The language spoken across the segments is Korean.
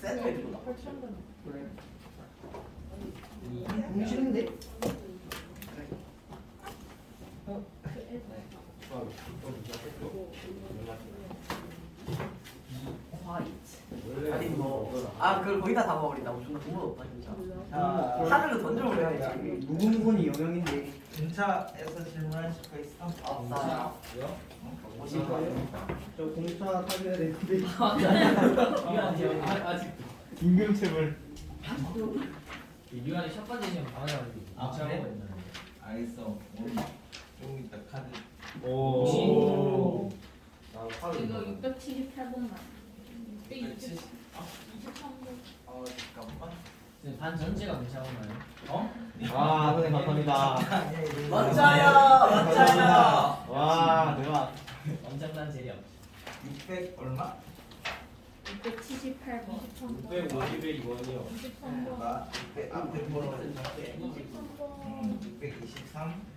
세트로 그래. 너무 싫은데? 아니 뭐아 그걸 거의 다 먹어버린다고 존나 돈은 없다 진짜. 하늘로 던져버려야지. 무궁무건이 영역인데. 공차에서 질문하실 거 있어? 없다. 저 공차 타줘야 되는데. 아직 임금체물. 유한이 첫 번째 시험 방해가지고 그래? 있는데. 알겠어. 오늘 좀 이따 카드. 오. 이거 678번만. 170. 623번. 잠깐만. 반 전체가 괜찮나요? 어? 아, 선생님 감사합니다. 멋져요, 멋져요. 와, 대박. 엄청난 재력. 600 얼마? 678번. 652번이요. 23번. 나 600 앞에 번호 23번. 623.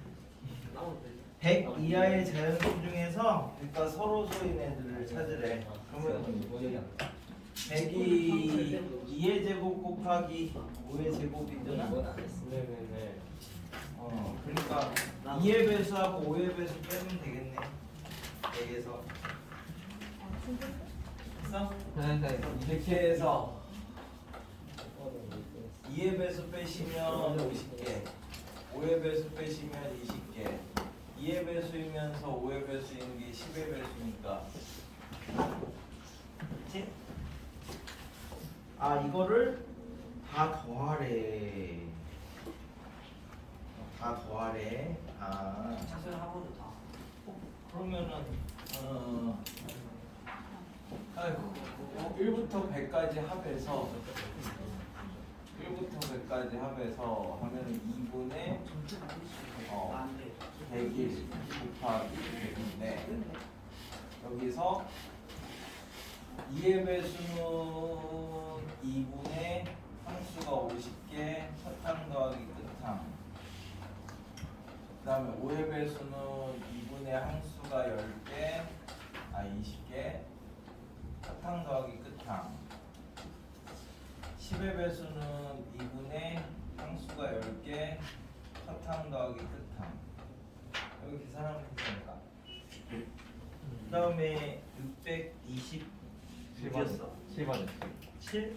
100 이하의 자연수 중에서 그러니까 서로 소인 애들을 찾으래. 그러면 100이 2의 제곱 곱하기 5의 제곱이잖아. 네네네. 그러니까 2의 배수하고 5의 배수 빼면 되겠네. 100에서. 했어? 이렇게 해서 2의 배수 빼시면 50개, 5의 배수 빼시면 20개, 2의 배수이면서 5의 배수인 게 10의 배수니까. 그치? 아, 이거를 다 더하래. 다 더하래. 아, 자세히 한 번도 다. 그러면은 아이고 1부터 100까지 합해서 1부터 100까지 합해서 하면은 2분의 100일 곱하기 100인데 여기서 2의 배수는 2분의 상수가 50개 사탕 더하기 끝항. 그 다음에 5의 배수는 2분의 항수가 10개 20개 사탕 더하기 끝항. 10의 배수는 2분의 항수가 10개 사탕 더하기 끝항. 여기 계산하면 되니까. 그 다음에 626이었어. 7번. 7?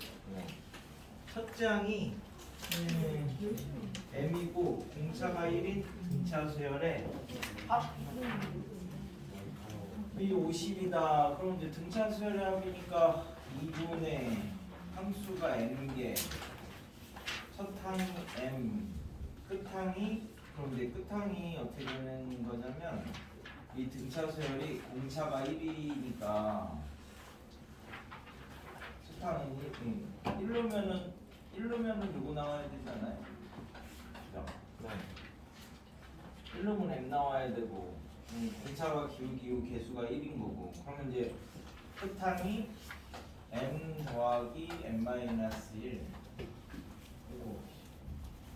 첫째 항이 M이고 공차가 1인 등차 수열에 이 50이다. 그럼 이제 등차 수열의 합이니까 2분의 함수가 M개 첫항이 M 끝항이 그럼 이제 끝항이 어떻게 되는 거냐면 이 등차 수열이 공차가 1이니까 첫항이 1로면은 누구 나와야 되잖아요. 그죠? 1로면 M 나와야 되고 공차가 기울기고 개수가 1인 거고 그러면 이제 끝항이 M 더하기 M-1 그리고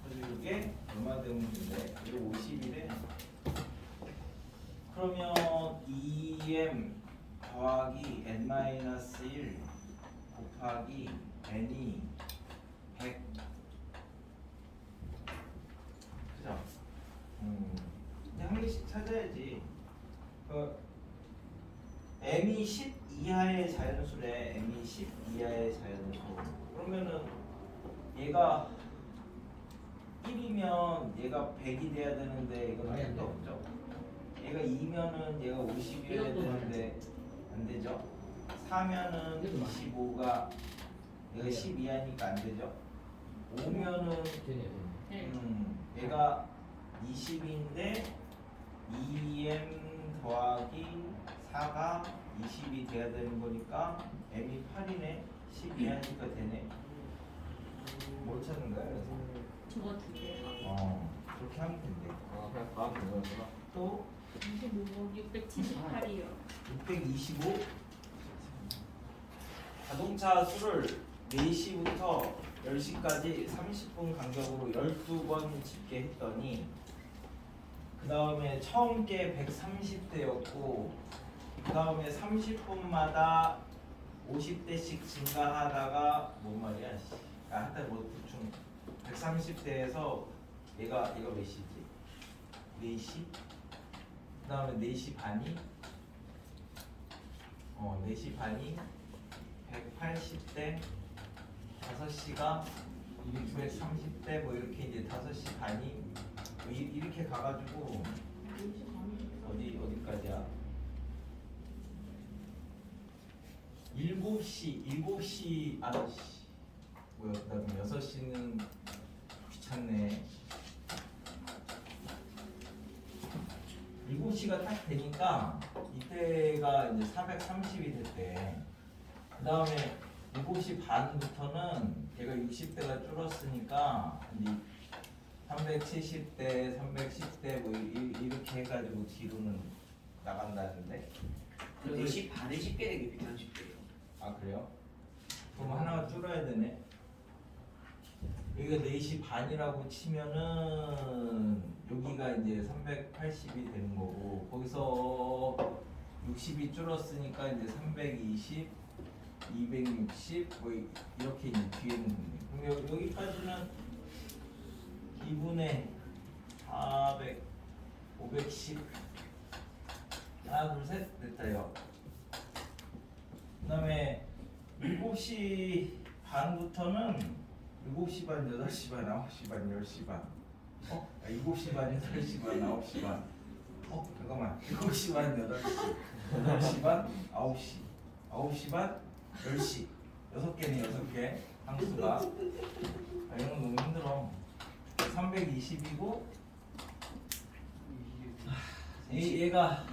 그래서 이게 얼마 되면 된대? 이거 50이래. 그러면 2M 더하기 N-1 곱하기 N이 100 그죠? 근데 한 개씩 찾아야지. M이 10 이하의 자연수래. M이 10 이하의 자연수. 그러면은 얘가 1이면 얘가 100이 돼야 되는데 이건 필요 없죠. 얘가 2면은 얘가 50이어야 되는데 안 되죠. 4면은 25가 얘가 10 이하니까 안 되죠. 5면은 얘가 20인데 2m 더하기 4가 20이 돼야 되는 거니까 m이 8이네. 10 이하니까 되네. 뭘 찾는 거야? 그래서 저거 두 개. 그렇게 하면 된대. 그냥 다 되는 거구나. 또 25번 678이요. 625 자동차 수를 4시부터 10시까지 30분 간격으로 12번 집게 했더니 그 다음에 처음 게 130대였고 그 다음에 30분마다 50대씩 증가하다가 뭔 말이야? 씨. 아, 하여튼 뭐 대충 130대에서 얘가 몇 시지? 4시? 그 다음에 4시 반이 4시 반이 180대 5시가 230대 뭐 이렇게 이제 5시 반이 뭐 이렇게 가가지고 어디까지야? 7시 아씨 뭐야 그다음에 6시는 귀찮네. 7시가 딱 되니까 이때가 이제 430이 됐대. 그 다음에 7시 반부터는 걔가 60대가 줄었으니까 이제 370대, 310대 뭐 이렇게 해가지고 뒤로는 나간다는데. 그래서 4시 반에 10개 되게 130개예요. 아 그래요? 그럼 하나가 줄어야 되네. 여기가 4시 반이라고 치면은 여기가 이제 380이 되는 거고 거기서 60이 줄었으니까 이제 320, 260 뭐 이렇게 이제 뒤에는 있네. 그럼 여기까지는 2분의 400, 510 하나 둘 셋 됐다요. 그 다음에 7시 반부터는 7시 반, 8시 반, 9시 반, 10시 반 7시 반, 8시 반, 9시 반 잠깐만 7시 반, 8시 8시 반, 9시 9시 반, 10시 6개네 6개 항수가 이런 건 너무 힘들어. 320이고 얘가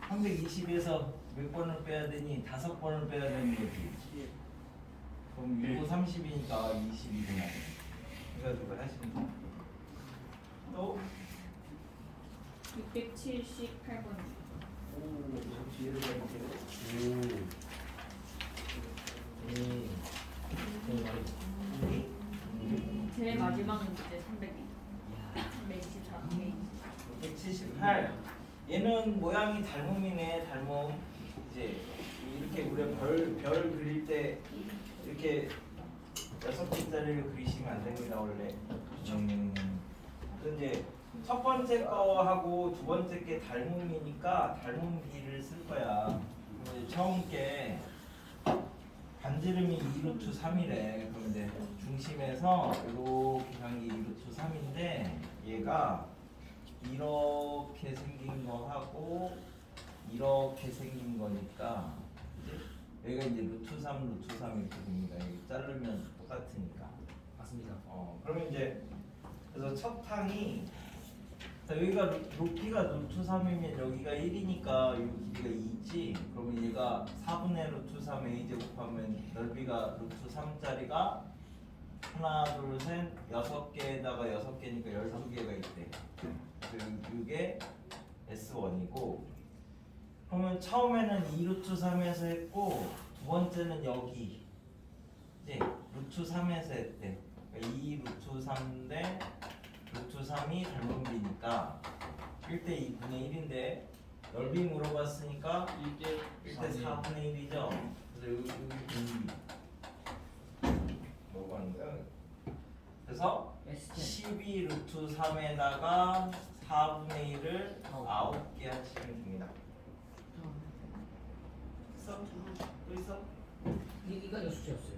320에서 몇 번을 빼야 되니? 5번을 빼야 되는 거지. 그럼 6, 30이니까 22구나. 그래가지고 하시면 돼. 또 678번. 오, 잠시 예를 들면 제일 마지막 문제 324페이지. 178. 얘는 모양이 닮음이네. 닮음. 이제 이렇게 우리가 별 그릴 때 이렇게 6개짜리를 그리시면 안 됩니다 원래. 그래서 이제 첫 번째 거하고 두 번째 게 닮음이니까 닮음 비를 쓸 거야. 이제 처음 게 반지름이 2루트 3이래. 그럼 이제 중심에서 이렇게 간 게 2루트 3인데 얘가 이렇게 생긴 거 하고 이렇게 생긴 거니까 여기가 이제 루트 3, 루트 3 이렇게 됩니다. 여기 자르면 똑같으니까. 맞습니다. 그러면 이제 그래서 첫 항이 여기가 높이가 루트 3이면 여기가 1이니까 이 길이가 2지. 그러면 얘가 4분의 루트 3에 a 제곱하면 넓이가 루트 3짜리가 하나, 둘, 셋, 6개에다가 6개니까 12개가 있대. 그래서 이게 S1이고 그러면 처음에는 2루트 3에서 했고 두 번째는 여기 이제 루트 3에서 했대. 그러니까 2루트 3 대 루트 3이 닮은비니까 1대 2분의 1인데 넓이 물어봤으니까 1대 4분의 1이죠. 그래서 여기 분비 뭐가 하는 거야? 그래서 12 루트 3에다가 4분의 1을 9개 하시면 됩니다. 있어? 또 있어? 이까지 숙제였어요.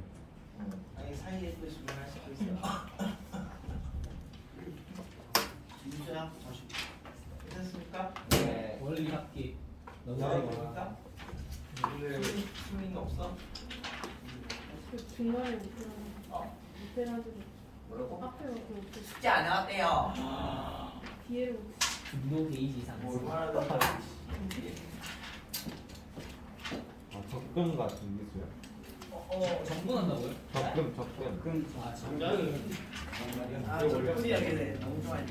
아니 사이에 또 지금 하시고 있어요. 진짜 다시 괜찮습니까? 네. 원리 합기 너무 나와보니까 오늘 수민 없어? 그 중간에 밑에라도 뭐라고? 앞에 그 숙제 안 해왔대요. 뒤에 중도 게이지 상. 뭐 얼마나 더 접근과 준비수야. 정분한다고요? 접근. 아 정장이 아, 저 뿌리야 걔네 너무 좋아해.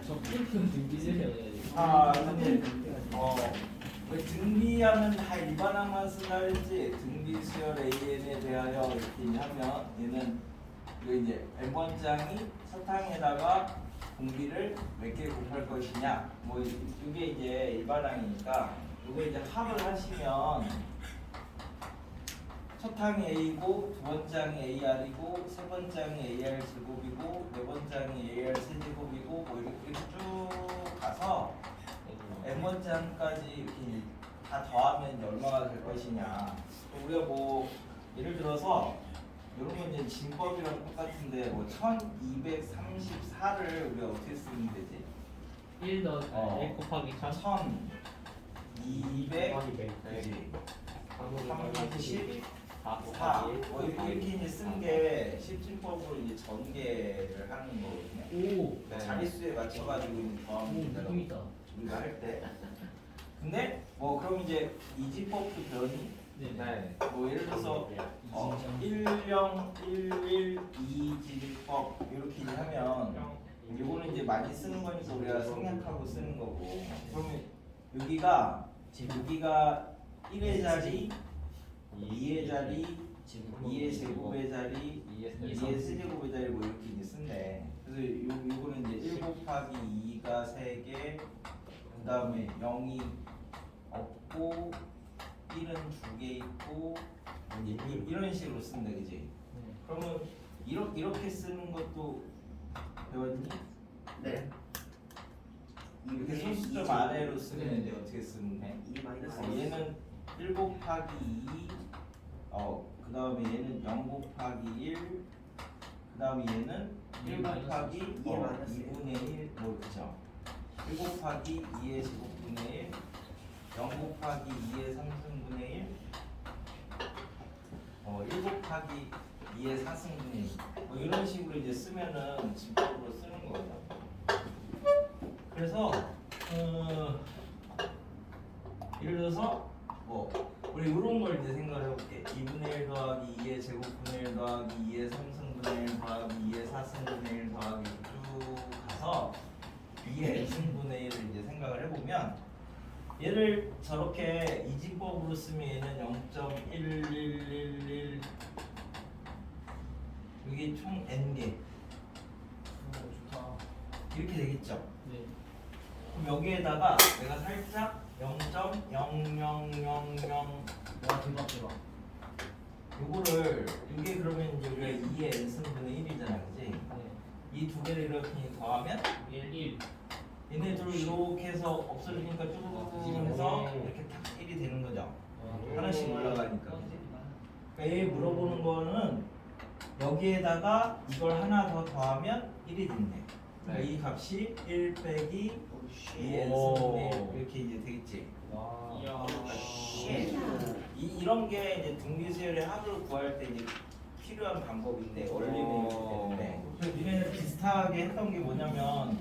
접근은 등기제요. 근데 왜 등비하면 다 일반항만 쓰라 했지 등비 수열 AN에 대하여 이렇게 하면 얘는 이거 이제 M번장이 사탕에다가 공비를 몇 개 곱할 것이냐 뭐 이게 이제 일반항이니까 이거 이제 합을 하시면 첫 항이 A고 두 번째 항이 AR이고 세 번째 항이 AR 제곱이고 네 번째 항이 AR 세제곱이고 뭐 이렇게 쭉 가서 n 번째 항까지 이렇게 다 더하면 이제 얼마가 될 것이냐. 우리가 뭐 예를 들어서 이런 건 이제 진법이랑 똑같은데 뭐 1234를 우리가 어떻게 쓰면 되지? 1 더 1 곱하기 1000 1200 그지? 34 뭐 이렇게 이제 쓴 게 실진법으로 이제 전개를 하는 거거든요. 오. 그러니까 자릿수에 맞춰가지고 이제 더하면 오, 된다고 느낌 있다. 우리가 할 때. 근데 뭐 그럼 이제 이지법도 배웠니? 네. 뭐 예를 들어서 1011 이지법 이렇게 이제 하면 이거는 이제 많이 쓰는 거니까 우리가 생략하고 쓰는 거고. 그러면 여기가 1의 자리, 2의 자리, 2의 제곱의 자리, 2의 세제곱의 자리 뭐 이렇게 이제 쓴대. 그래서 요거는 이제 1 곱하기 2가 3개, 그 다음에 0이 없고 1은 2개 있고 이런 식으로 쓴다, 그지? 그러면 이렇게 쓰는 것도 배웠니? 네. 이렇게 소수점 아래로 쓰면 이제 어떻게 쓰면 돼? 2 마이너스 얘는 1 곱하기 2, 그 다음에 얘는 0 곱하기 1, 그 다음에 얘는 1 곱하기 2분의 1, 뭐 그죠? 1 곱하기 2의 제곱분의 1, 0 곱하기 2의 3승분의 1, 1 곱하기 2의 4승분의 1, 뭐 이런 식으로 이제 쓰면은 진법으로 쓰는 거거든요. 그래서 예를 들어서 뭐 우리 이런 걸 이제 생각을 해볼게. 2분의 1 더하기 2의 제곱분의 1 더하기 2의 3승분의 1 더하기 2의 4승분의 1 더하기 쭉 가서 2의 n승분의 1을 이제 생각을 해보면 얘를 저렇게 이진법으로 쓰면 얘는 0.1111 이게 총 n개 좋다. 이렇게 되겠죠. 네. 그럼 여기에다가 내가 살짝 0.0000 와 대박. 요거를 이게 그러면 이제 우리가 2의 n승분의 1이잖아, 그지? 이 두 개를 이렇게 더하면 1. 얘네들 이렇게 해서 없어지니까 쭉 해서 이렇게 탁 1이 되는 거죠. 하나씩 올라가니까, 그지? 그러니까 얘 물어보는 거는 여기에다가 이걸 하나 더 더하면 1이 된대. 그러니까 이 값이 1 빼기 2의 n승분의 1 이렇게 이제 되겠지. 이야. 이런 게 이제 등비수열의 합을 구할 때 이제 필요한 방법인데 원리는 이렇게 되는데 그래서 니네는 비슷하게 했던 게 뭐냐면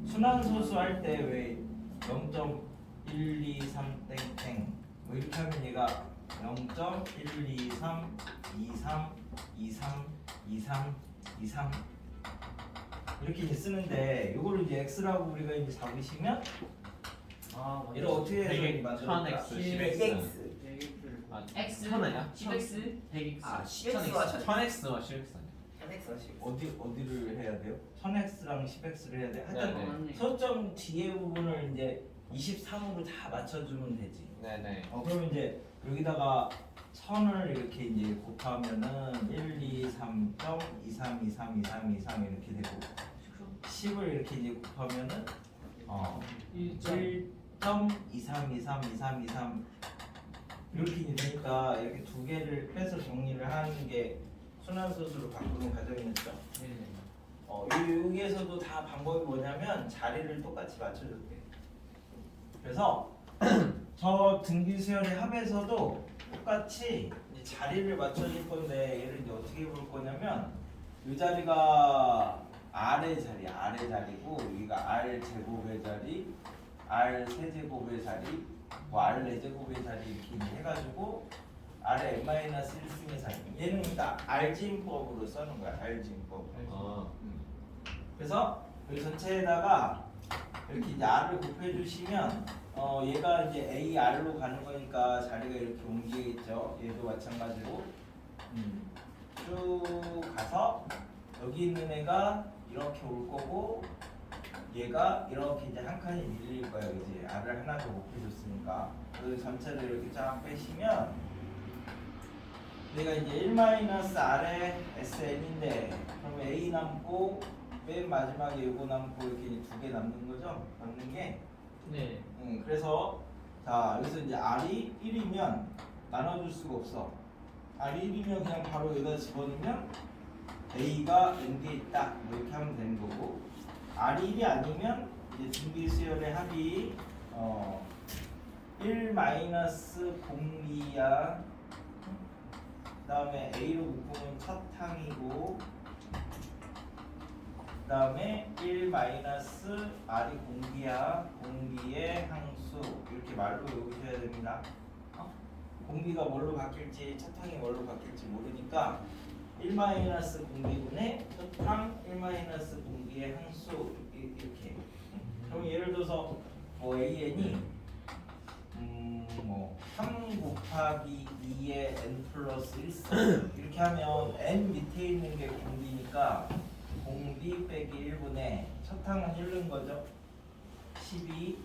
순환소수 할 때 왜 0.123 땡땡 뭐 이렇게 하면 얘가 0.123 23 23 23 23 이렇게 이제 쓰는데 이거를 이제 x라고 우리가 이제 잡으시면 얘를 어떻게 해서 만들어볼까? 1000x 100x. 아, X 1000이야? 10x 100x. 아, 10x와 1000x와 10x 아니야? 1000x. 어디를 해야 돼요? 1000x랑 10x를 해야 돼? 하여튼 네, 맞네. 소점 뒤에 부분을 이제 23으로 다 맞춰주면 되지. 네네. 그러면 이제 여기다가 1000을 이렇게 이제 곱하면은 1, 2, 3, 23, 23, 23, 23 이렇게 되고 10을 이렇게 이제 곱하면은 1.23, 23, 23, 23 이렇게 이제 되니까 이렇게 두 개를 빼서 정리를 하는 게 순환소수로 바꾸는 과정이었죠. 여기에서도 다 방법이 뭐냐면 자리를 똑같이 맞춰줬대. 그래서 저 등비수열의 합에서도 똑같이 이제 자리를 맞춰줄 건데 얘를 이제 어떻게 볼 거냐면 이 자리가 R의 자리고 여기가 R 제곱의 자리, R 세제곱의 자리, 뭐 R 4제곱의 자리 이렇게 이제 해가지고 R의 n-1승의 자리. 얘는 그러니까 R진법으로 써는 거야. R진법. 그래서 여기 전체에다가 이렇게 이제 R을 곱해주시면 얘가 이제 AR로 가는 거니까 자리가 이렇게 옮기겠죠. 얘도 마찬가지로 쭉 가서 여기 있는 애가 이렇게 올 거고 얘가 이렇게 이제 한 칸이 밀릴 거예요, 그지? R을 하나 더 곱해줬으니까. 그래서 전체를 이렇게 쫙 빼시면 내가 이제 1-R의 SN인데 그러면 A 남고 맨 마지막에 요거 남고 이렇게 두 개 남는 거죠? 남는 게 네. 그래서 자 여기서 이제 R이 1이면 나눠줄 수가 없어. R이 1이면 그냥 바로 여기다 집어넣으면 A가 N개 있다 뭐 이렇게 하면 되는 거고 R이 1이 아니면 이제 등비수열의 합이 1-0이야. 그 다음에 A로 묶으면 첫 항이고 그 다음에 1-R이 공비야. 공비의 항수 이렇게 말로 외우셔야 됩니다. 공비가 뭘로 바뀔지 첫 항이 뭘로 바뀔지 모르니까 1-공비분의 첫 항 1-공비의 항수 이렇게. 그럼 예를 들어서 뭐 AN이 3 곱하기 2의 n 플러스 1승 이렇게 하면 n 밑에 있는 게 공비니까 공비 빼기 1분의 첫 항은 1는 거죠. 12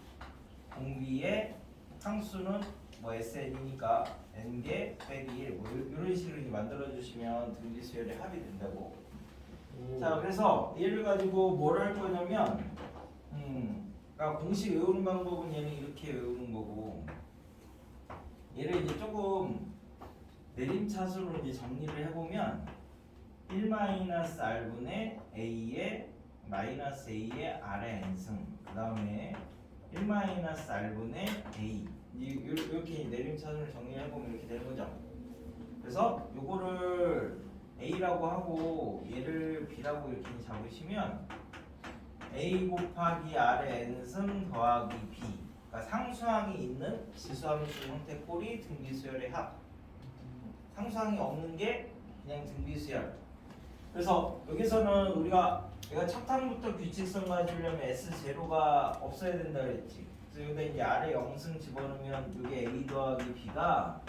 공비의 항수는 뭐 SN이니까 n개 빼기 1 뭐 이런 식으로 만들어 주시면 등비수열의 합이 된다고. 자 그래서 얘를 가지고 뭘 할 거냐면 그러니까 공식 외우는 방법은 얘는 이렇게 외우는 거고 얘를 이제 조금 내림차순으로 이제 정리를 해보면 1-R분의 A의 마이너스 A의 R의 n승 그 다음에 1-R분의 A 이렇게 내림차순을 정리해보면 이렇게 되는 거죠. 그래서 요거를 A라고 하고 얘를 B라고 이렇게 잡으시면 A 곱하기 R의 n승 더하기 B 그러니까 상수항이 있는 지수함수 형태 꼴이 등비수열의 합. 상수항이 없는 게 그냥 등비수열. 그래서 여기서는 우리가 내가 첫 항부터 규칙성 가지려면 S0가 없어야 된다 그랬지. 그래서 여기다 이제 R의 0승 집어넣으면 이게 A 더하기 B가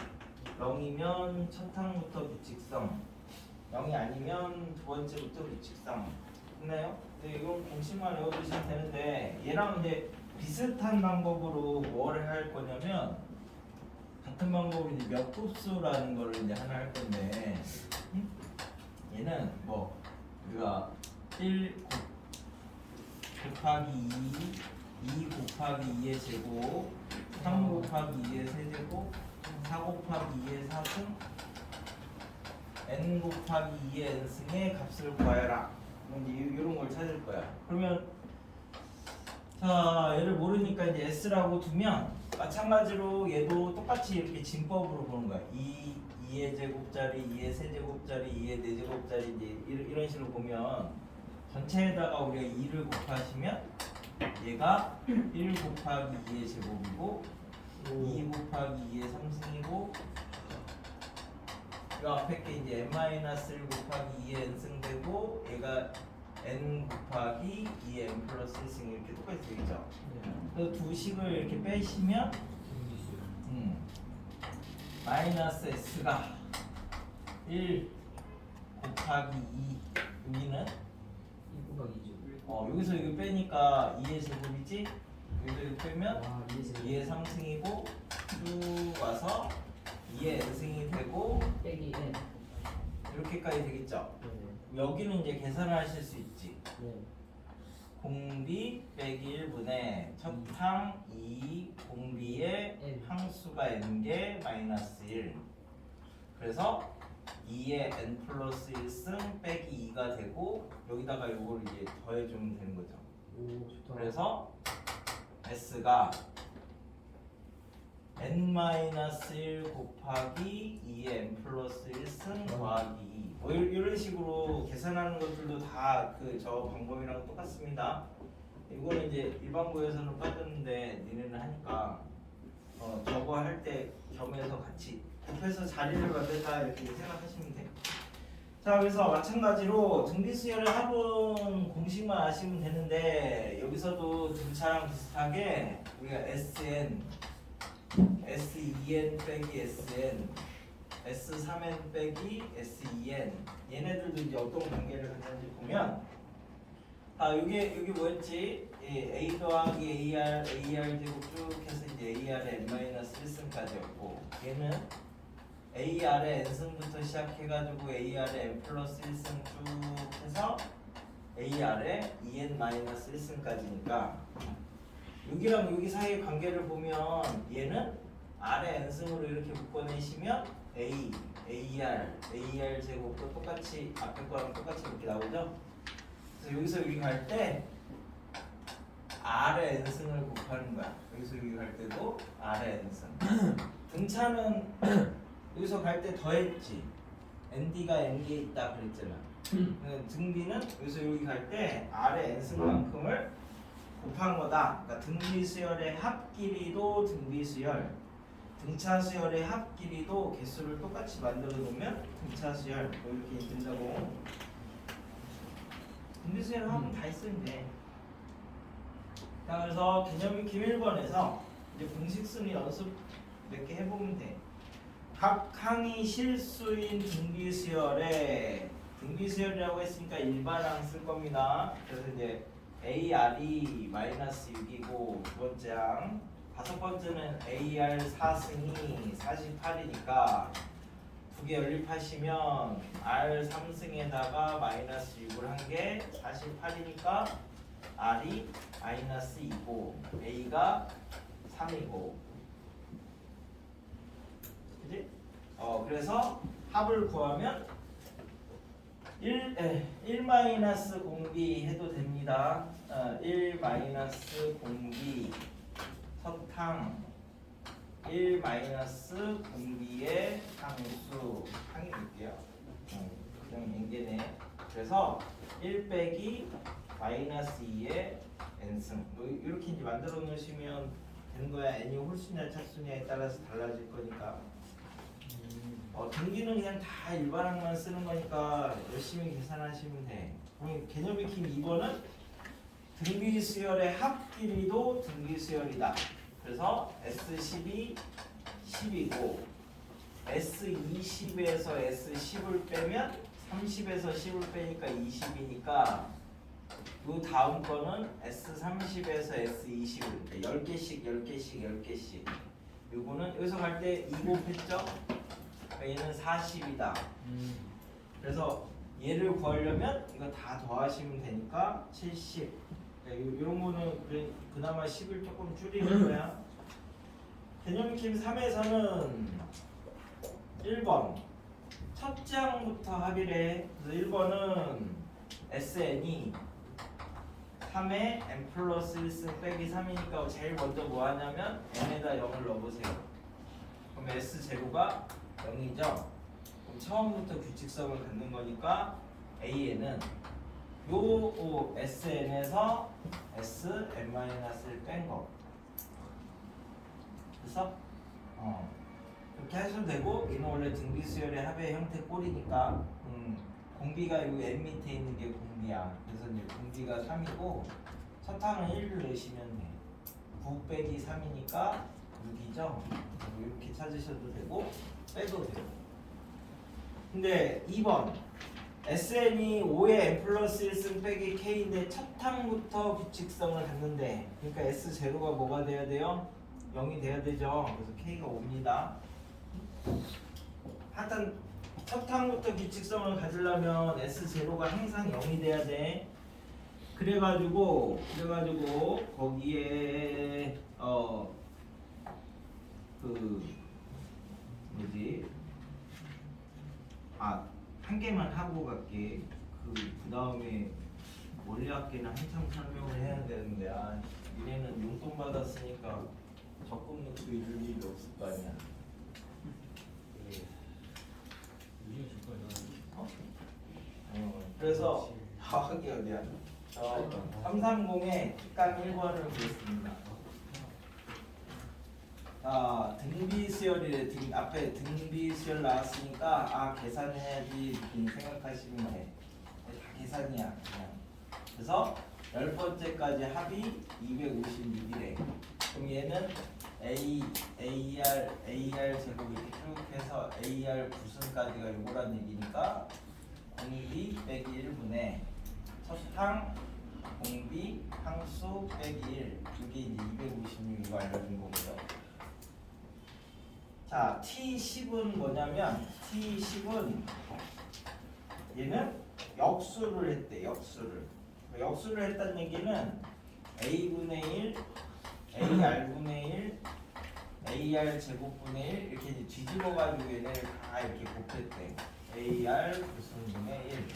0이면 첫 항부터 규칙성 0이 아니면 두 번째부터 규칙성 됐나요? 네, 이건 공식만 외워두시면 되는데 얘랑 이제 비슷한 방법으로 뭘 할 거냐면 같은 방법으로 이제 몇 곱수라는 거를 이제 하나 할 건데 얘는 뭐 우리가 1 곱하기 2 곱하기 2의 제곱 3 곱하기 2의 세제곱 4 곱하기 2의 4승 n 곱하기 2의 n승의 값을 구하여라. 이제 이런 걸 찾을 거야. 그러면 자 얘를 모르니까 이제 s라고 두면 마찬가지로 얘도 똑같이 이렇게 진법으로 보는 거야. 2의 제곱짜리, 2의 세제곱짜리, 2의 네제곱짜리 이제 이런 식으로 보면 전체에다가 우리가 2를 곱하시면 얘가 1 곱하기 2의 제곱이고 2 곱하기 2의 3승이고 이 앞에 게 이제 n-1 곱하기 2의 n승 되고 얘가 n 곱하기 2의 n 플러스 1승 이렇게 똑같이 되겠죠. 그 두 식을 이렇게 빼시면 마이너스 s가 1 곱하기 2 여기는 여기서 이거 빼니까 2의 제곱이지. 여기서 이거 빼면 2의 3승이고 쭉 와서 2의 n승이 되고 빼기 n. 이렇게까지 되겠죠. 여기는 이제 계산을 하실 수 있지. 공비 빼기 1분의 첫항 2 공비의 항수가 n개 마이너스 1 그래서 2의 n 플러스 1승 빼기 2가 되고 여기다가 요거를 이제 더해주면 되는 거죠. 그래서 s가 n-1 곱하기 2의 n 플러스 1승 더하기 2 뭐 이런 식으로 계산하는 것들도 다 그 저 방법이랑 똑같습니다. 이거는 이제 일반고에서는 빠졌는데 니네는 하니까 저거 할 때 겸해서 같이 곱해서 자리를 만들다 이렇게 생각하시면 돼요. 자 그래서 마찬가지로 등비수열의 합은 공식만 아시면 되는데 여기서도 등차랑 비슷하게 우리가 SN S2n 빼기 SN S3n 빼기 S2n 얘네들도 이제 어떤 관계를 갖는지 보면 여기 뭐였지? A 더하기 AR 제곱 쭉 해서 이제 AR의 n-1승까지였고 얘는 AR의 n승부터 시작해가지고 AR의 n 플러스 1승 쭉 해서 AR의 2n 마이너스 1승까지니까 여기랑 여기 사이의 관계를 보면 얘는 R의 n승으로 이렇게 묶어내시면 AR 제곱도 똑같이 앞에 거랑 똑같이 이렇게 나오죠? 그래서 여기서 여기 갈 때 R의 n승을 곱하는 거야. 여기서 여기 갈 때도 R의 n승. 등차는 여기서 갈 때 더했지. ND가 N개에 있다 그랬잖아. 등비는 여기서 여기 갈 때 R의 n승만큼을 곱한 거다. 그러니까 등비 수열의 합 길이도 등비 수열, 등차 수열의 합 길이도 개수를 똑같이 만들어 놓으면 등차 수열 뭐 이렇게 된다고. 등비 수열 하면 다 있으면 돼. 자, 그래서 개념 익힘 1번에서 이제 공식 순위 연습 몇 개 해보면 돼. 각 항이 실수인 등비 수열에 등비 수열이라고 했으니까 일반항 쓸 겁니다. 그래서 이제 AR이 마이너스 6이고 두 번째 항, 다섯 번째는 AR 4승이 48이니까 두 개 연립하시면 R 3승에다가 마이너스 6을 한 게 48이니까 R이 마이너스 2고 A가 3이고 그지? 그래서 합을 구하면 1 마이너스 공비 해도 됩니다. 1 마이너스 공비 서탕 1 마이너스 공비의 상수 항이 볼게요. 그냥 연계네. 그래서 1 빼기 마이너스 2의 n승 이렇게 이제 만들어 놓으시면 되는 거야. n이 홀수냐 차수냐에 따라서 달라질 거니까. 등기는 그냥 다 일반항만 쓰는 거니까 열심히 계산하시면 돼. 그럼 개념 익힘 2번은 등비 수열의 합 길이도 등비 수열이다. 그래서 S12 10이고 S20에서 S10을 빼면 30에서 10을 빼니까 20이니까 그 다음 거는 S30에서 S20을 10개씩 10개씩 10개씩 요거는 여기서 갈 때 2 곱했죠? 얘는 40이다. 그래서 얘를 구하려면 이거 다 더하시면 되니까 70. 이런 거는 그나마 10을 조금 줄이는 거야. 개념 익힘 3에서는 1번 첫째 항부터 합의래. 그래서 1번은 SN이 3에 n 플러스 1승 빼기 3이니까 제일 먼저 뭐 하냐면 n에다 0을 넣어보세요. 그럼 S 제로가 0이죠. 그럼 처음부터 규칙성을 갖는 거니까 AN은 요 SN에서 SN-을 뺀 거. 그래서 그렇게 하셔도 되고 얘는 원래 등비 수열의 합의 형태 꼴이니까 공비가 요 N 밑에 있는 게 공비야. 그래서 이제 공비가 3이고 첫 항은 1을 내시면 돼. 9 빼기 3이니까 6이죠. 이렇게 찾으셔도 되고 빼도 돼요. 근데 2번 SN이 5의 n 플러스 1승 빼기 K인데 첫 항부터 규칙성을 갖는데 그러니까 S 제로가 뭐가 돼야 돼요? 0이 돼야 되죠. 그래서 K가 5입니다. 하여튼 첫 항부터 규칙성을 가지려면 S 제로가 항상 0이 돼야 돼. 그래가지고 거기에 한 개만 하고 갈게. 그 다음에 원리학계는 한참 설명을 해야 되는데 얘네는 용돈 받았으니까 적금 넣고 이럴 일이 없을 거 아니야. 그래서 하기 어디야? 330의 특강 1번을 보겠습니다. 등비 수열이래. 앞에 등비 수열 나왔으니까 계산해야지 이렇게 생각하시면 돼. 다 계산이야 그냥. 그래서 10번째까지 합이 256이래. 그럼 얘는 AR 제곱 이렇게 쭉 해서 AR 9승까지가 요거란 얘기니까 공비 빼기 1분의 첫항 공비 항수 빼기 1 이게 이제 256 이거 알려준 거고요. 자, T10은 뭐냐면 T10은 얘는 역수를 했대. 역수를 했다는 얘기는 A분의 1, AR분의 1, AR 제곱분의 1 이렇게 이제 뒤집어가지고 얘네를 다 이렇게 곱했대. AR 무슨분의 1.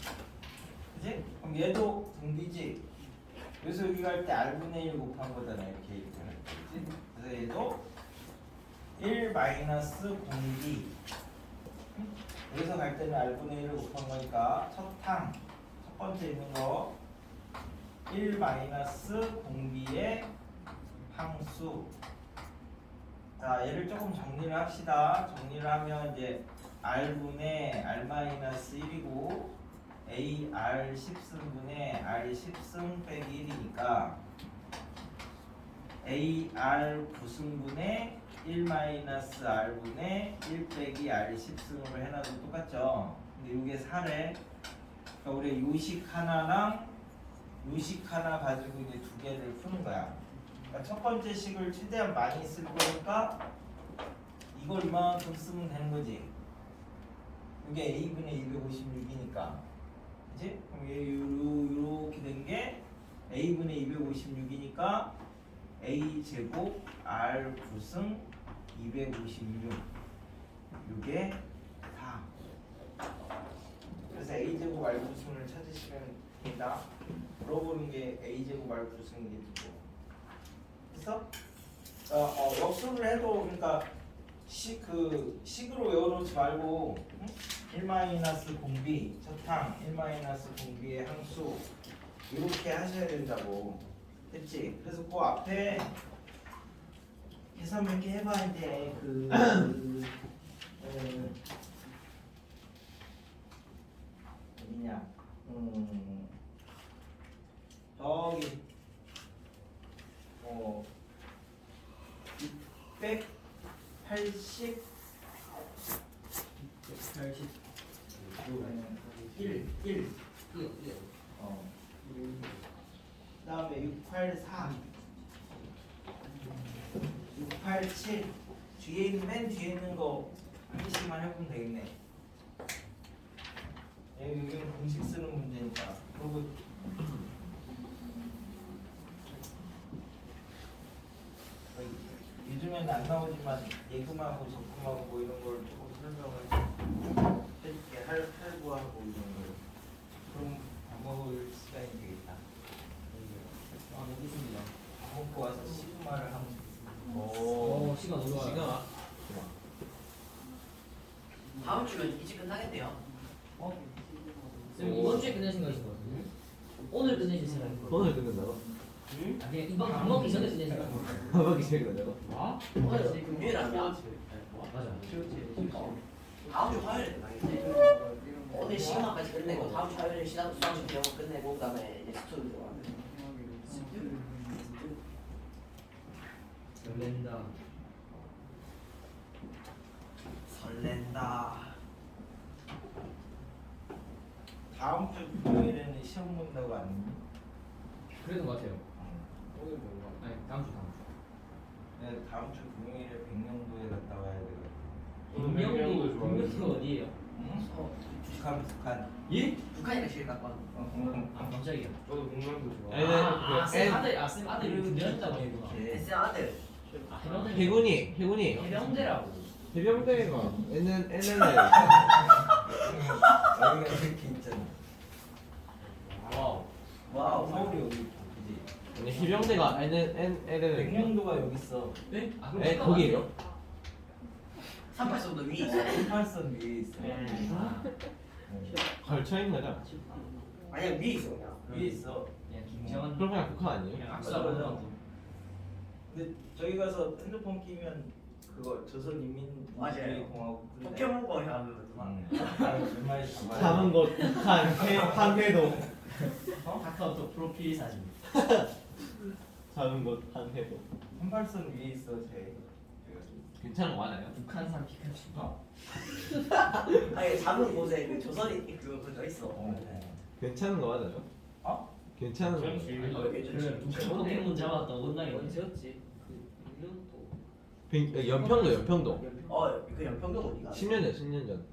그지? 그럼 얘도 등비지. 그래서 여기 갈 때 R분의 1 곱한 거잖아. 이렇게 할 때. 그지? 그래서 얘도 1 마이너스 공비. 여기서 갈 때는 R분의 1을 곱한 거니까 첫 번째 있는 거 1 마이너스 공비의 항수. 자, 얘를 조금 정리를 합시다. 정리를 하면 이제 R분의 R 마이너스 1이고 AR 10승분의 R 10승 빼기 1이니까 AR 9승분의 1 마이너스 R분의 1 빼기 R 10승으로 해놔도 똑같죠. 근데 이게 4래. 그러니까 우리 요식 하나랑 요식 하나 가지고 이제 두 개를 푸는 거야. 그러니까 첫 번째 식을 최대한 많이 쓸 거니까 이걸 이만큼 쓰면 되는 거지. 이게 A분의 256이니까. 그치? 그럼 요렇게 된 게 A분의 256이니까 A제곱 R 9승 256 이게 4. 그래서 A제곱 R 9승을 찾으시면 됩니다. 물어보는 게 A제곱 R 9승이 되고. 그래서 역수를 해도 그러니까 식으로 외워놓지 말고 1 마이너스 공비 첫항 1 마이너스 공비의 항수 이렇게 하셔야 된다고 했지. 그래서 그 앞에 계산 몇 개 해봐야 돼. 어디냐? 저기 680 1 그다음에 684 687 뒤에 있는 맨 뒤에 있는 거 한 개씩만 해보면 되겠네. 여기는 공식 쓰는 문제니까. 그리고 요즘에는 안 나오지만 예금하고 적금하고 뭐 이런 걸 조금 설명을 해줄게. 할부하고 이런 걸. 그럼 밥 먹을 시간이 되겠다. 아 좋습니다. 밥 먹고 와서 시그마를 하면 오, 시간 올라와요. 시간. 다음 주면 이제 끝나겠네요. 쌤 이번 주에 끝내신 거이신 것 같은데? 오늘 끝내실 생각인 거. 오늘 끝낸다고? 응? 아 그냥 이번 밥 먹기 전에 끝내신 거. 밥 먹기 전에 끝낸다고? 아? 오늘 금요일 아니야? 맞아. 다음 주 화요일에 끝나겠네. 오늘 시간까지 끝내고 다음 주 화요일에 수학식 배워 끝내고 그다음에 이제 스토리 들어가는. 설렌다. 설렌다. 다음 주 금요일에는 시험 본다고 안 했니? 그랬던 것 같아요. 아니 다음 주. 네, 다음 주 금요일에 백령도에 갔다 와야 되거든. 분명도 어디예요? 응? 북한. 예? 북한이랑 제일 가까운. 아 깜짝이야. 저도 공명도 좋아. 애는 쌤 아들 쌤 아들이 군대였다고 했구나. 쌤 아들. 아 해병대. 해군이 해병대라고. 해병대가 애는 여기가 이렇게 있잖아. 와우. 와우. 서울이 여기 있고, 그지? 아니 해병대가 애는 백령도가 여기 있어. 네? 아 에 거기에요? 38선도 위에 있어. 18선 위에 있어. 아, 걸쳐 있는 거죠? 아니야 위에 있어 그냥. 위에 있어. 그냥 김정은. 그럼 그냥 북한 아니에요? 그냥 악수하고. 근데 저기 가서 핸드폰 끼면 그거 맞아요. 조선인민주주의공화국 포켓몬고 하면 몇 마리 잡아야 사는 곳 북한 한해도 카카오톡 프로필 사진. 사는 곳 한해도 38선 위에 있어 쟤. 괜찮은 거 맞아요? 북한산 피카츄. 아니 작은 곳에 그 조선이 그거 있어. 괜찮은 거 맞아요? 어? 괜찮은 거 괜찮지. 맞아요? 그래 북한 포켓몬 잡았다 온라인. 언제였지? 그 1년도. 연평도 어 그 연평도 어디가? 10년 전 10년 전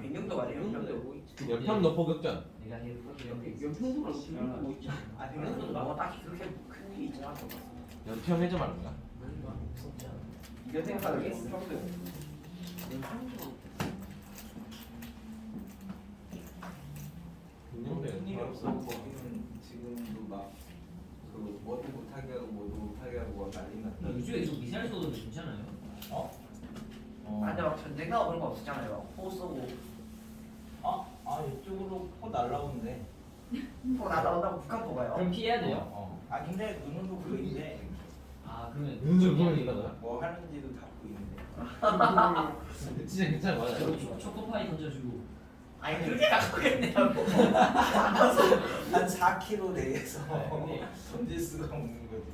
민경도 아니에요? 연평도. 연평도 포격전. 내가 연평도랑 뭐 있지? 아 백령도도 뭐 딱히 그렇게 큰 일이 있지 않았던 것 같아. 연평 해저 말인가? 이런 생각을 했어. 무슨 일이 없어. 거기는 지금도 막그 뭐도 못하게 하고 뭐도 못하게 하고 막 난리 났다. 요즘에 계속 미사일 쏘던데 괜찮아요? 어? 아 근데 막 전쟁 나고 그런 거 없었잖아요. 포 쏘고 이쪽으로 포 날라오는데. 포 날아온다고 북한 포가요. 그럼 피해야 돼요? 아 근데 눈으로 보이는데 아 그러면 눈으로 보이는 뭐 하는지도 다 보이는데. 진짜 괜찮은 거 맞아요. 초코파이 던져주고. 아니 그렇게 가깝겠냐고. 한 4km 내에서 네. 던질 수가 없는 거지.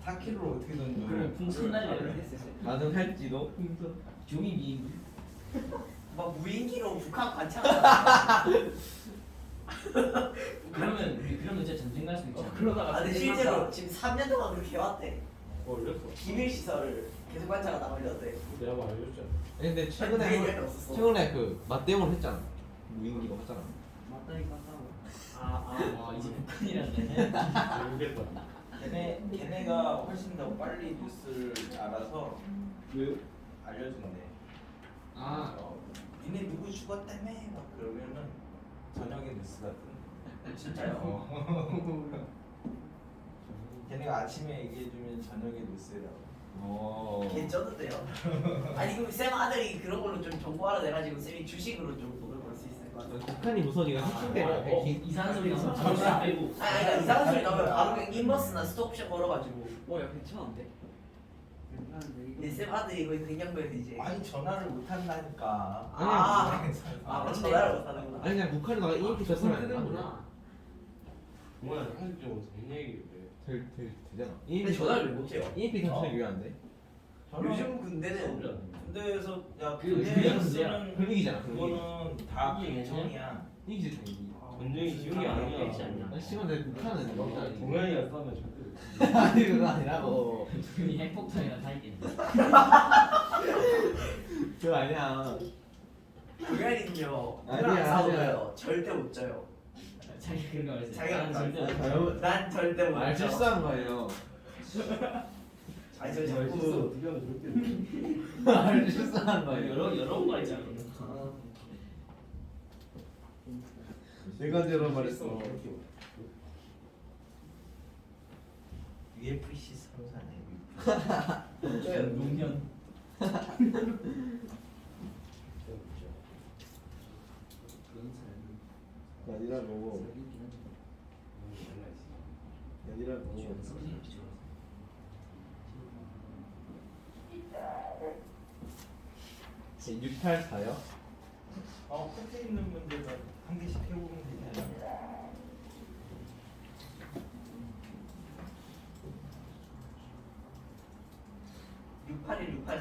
4km를 어떻게 던져? 그러면 풍선 날려요. 가능할지도. 종이 비행기. 막 무인기로 북한 관찰하잖아. 그러면 진짜 전쟁 갈 수 있잖아. 아 근데 실제로 지금 3년 동안 그렇게 해왔대. 올렸어. 기밀 시설을 계속 관찰하다 걸렸대. 내가 말해줬잖아. 근데 그게 최근에 없었어. 최근에 그 맞대응을 했잖아. 무인기로 했잖아. 맞다니까 싸워. 아 이제 북한이란데. 모르겠다. 걔네가 훨씬 더 빨리 뉴스를 알아서 왜? 알려준대. 아 니네 누구 죽었다며 막 그러면은 저녁에 뉴스가 뜬대. 진짜요? 걔네가 아침에 얘기해주면 저녁에 뉴스라고. 걔 쩌는데요. 아니 그럼 쌤 아들이 그런 걸로 좀 정보 알아내가지고 쌤이 주식으로 좀 돈을 벌 수 있을 것 같아. 북한이 무서지가 핵심대로 이상한 소리 나면 잠시 안 빼고. 아니 그러니까 이상한 소리 나면 바로 그냥 인버스나 스톡옵션 걸어가지고. 야 괜찮은데? 쌤 아들이 거의 그냥거에서 이제. 아니 전화를 못 한다니까. 아 전화를 못 하는구나. 아니 그냥 북한에다가 EMP 쳤으면 안 끄는구나. 정말 현실적으로 된 얘기인데. 되잖아. 근데 전화를 왜 못해요? EMP 쳤으면 유효한데. 요즘 군대는 군대에서 야 그냥 군대에서 문제야. 쓰는 분위기잖아. 그거는 다 이게 경청이야. 이기지 분위기. 전쟁이 쉬운 게 아니야. 아니 시간 내 북한은 여기다. 동양이가 싸면 절대. 아니 그거 아니라고. 이 핵폭탄이랑 다 있겠네. 그거 아니야. 동현이는요. 아니야, 누구랑 싸워도요. 아니야. 절대 못 져요. 자기 그런 거 말했어요. 자기가 나는 절대 못 잘못- 해. 난 절대 못 말 져. 실수한 거예요. 아니 저 실수 자꾸 어떻게 하면 절대. 말 실수한 거예요. 여러 번 말했잖아. 내가 제로 말했어. UFC 선수네. 져요. 농년. 아니라고. 아니라고. 684요? 끝에 있는 문제가 한 개씩 해보면 되잖아.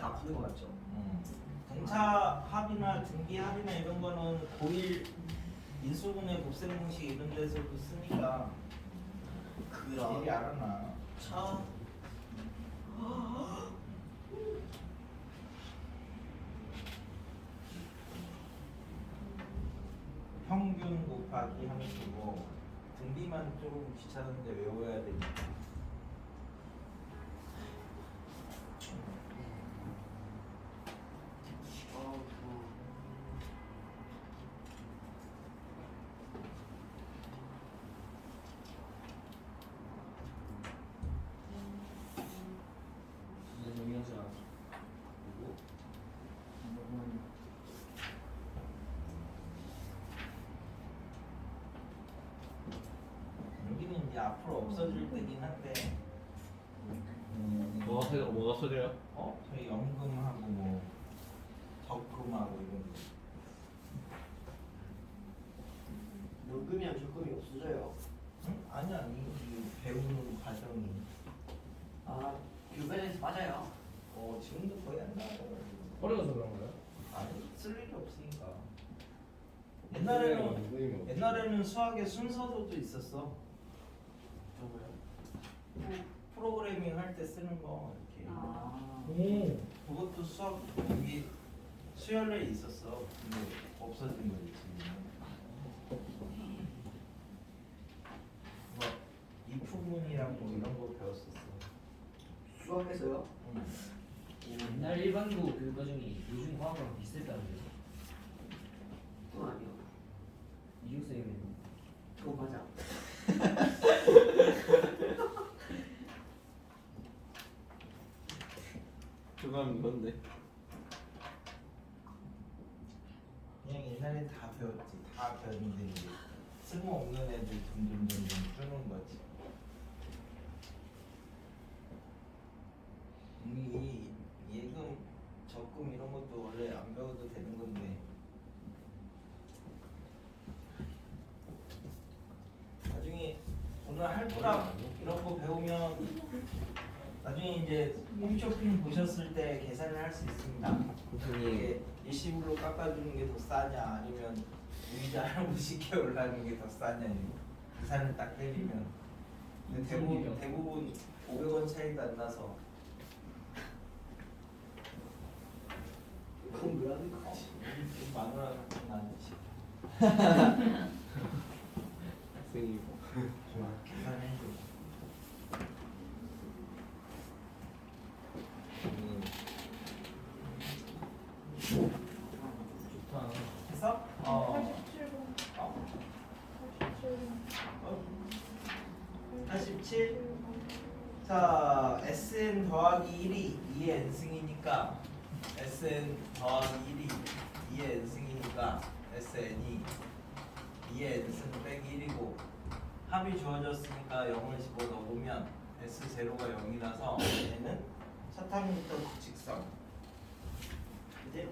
다 푸는 거 맞죠? 등차 합이나 등비 합이나 이런 거는 고1 인수분해 곱셈 공식 이런 데서도 쓰니까 그럼 미리 알아놔. 차 평균 곱하기 함수고 등비만 조금 귀찮은데 외워야 되니까. 여기는 이제 앞으로 없어질 때긴 한데 뭐가 소리야? 저희 연금하고 뭐 적금하고 이런 거. 연금이랑 적금이 없어져요. 응? 아니 이 배우는 과정이 교배에서 맞아요. 지금도 거의 안 나와요. 어려워서 그런 거야? 아니 쓸 일이 없으니까. 옛날에는 수학에 순서도도 있었어. 저거요. 프로그래밍 할 때 쓰는 거 이렇게. 오. 그것도 수학 여기 수열에 있었어. 근데 없어진 거지 지금. 뭐 이프문이랑 뭐 이런 거 배웠었어. 수학에서요? 응. 옛날 일반고 그 과정이 요즘 과학이랑 비슷했다는데요. 그건 아니요. 이육 쌤이 그거 맞아. 그건 뭔데? 그냥 옛날에 다 배웠지. 다 배웠는데 이제 쓸모없는 애들 점점 푸는 거지. 이 예금, 적금 이런 것도 원래 안 배워도 되는 건데 나중에 오늘 할부랑 이런 거 배우면 나중에 이제 홈쇼핑 보셨을 때 계산을 할 수 있습니다. 선생님 이게 일시불로 깎아주는 게 더 싸냐 아니면 이자 할부 쉽게 올라가는 게 더 싸냐 계산을 딱 때리면 근데 대부분 500원 차이도 안 나서 그건 왜 하는 거지? 마누라 같은 나지 학생이 좋아 계산해줘. 좋다. 했어? 87번. 어? 87번. 87? 자, Sn 더하기 1이 2의 n승이니까 Sn 더하기 1이 2의 n승이니까 Sn이 2의 n승 빼기 1이고 합이 주어졌으니까 0을 집어넣으면 S0가 0이라서 얘는 첫 항부터 직선 그지?